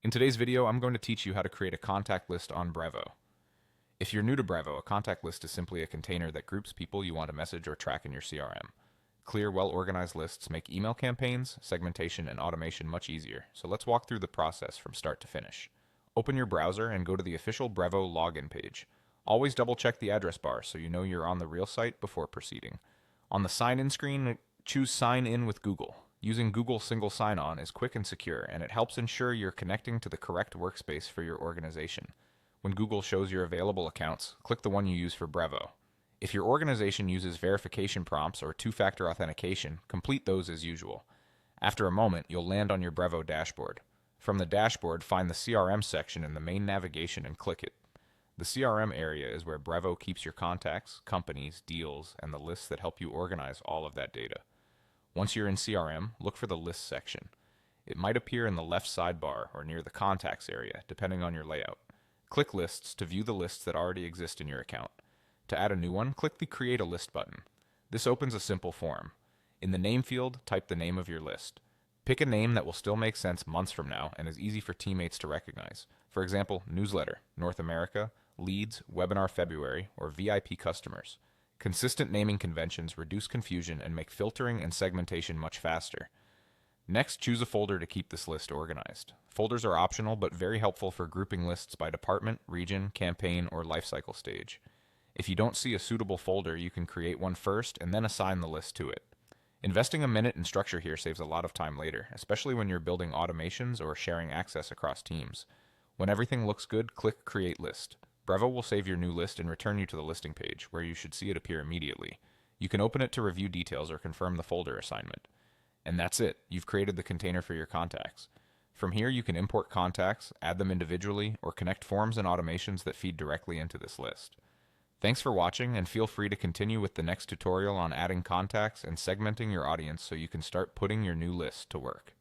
In today's video, I'm going to teach you how to create a contact list on Brevo. If you're new to Brevo, a contact list is simply a container that groups people you want to message or track in your CRM. Clear, well-organized lists make email campaigns, segmentation, and automation much easier, so let's walk through the process from start to finish. Open your browser and go to the official Brevo login page. Always double-check the address bar so you know you're on the real site before proceeding. On the sign-in screen, choose Sign In with Google. Using Google Single Sign-On is quick and secure, and it helps ensure you're connecting to the correct workspace for your organization. When Google shows your available accounts, click the one you use for Brevo. If your organization uses verification prompts or two-factor authentication, complete those as usual. After a moment, you'll land on your Brevo dashboard. From the dashboard, find the CRM section in the main navigation and click it. The CRM area is where Brevo keeps your contacts, companies, deals, and the lists that help you organize all of that data. Once you're in CRM, look for the Lists section. It might appear in the left sidebar or near the Contacts area, depending on your layout. Click Lists to view the lists that already exist in your account. To add a new one, click the Create a List button. This opens a simple form. In the name field, type the name of your list. Pick a name that will still make sense months from now and is easy for teammates to recognize. For example, Newsletter, North America, Leads, Webinar February, or VIP Customers. Consistent naming conventions reduce confusion and make filtering and segmentation much faster. Next, choose a folder to keep this list organized. Folders are optional but very helpful for grouping lists by department, region, campaign, or lifecycle stage. If you don't see a suitable folder, you can create one first and then assign the list to it. Investing a minute in structure here saves a lot of time later, especially when you're building automations or sharing access across teams. When everything looks good, click Create List. Brevo will save your new list and return you to the listing page, where you should see it appear immediately. You can open it to review details or confirm the folder assignment. And that's it. You've created the container for your contacts. From here, you can import contacts, add them individually, or connect forms and automations that feed directly into this list. Thanks for watching, and feel free to continue with the next tutorial on adding contacts and segmenting your audience so you can start putting your new list to work.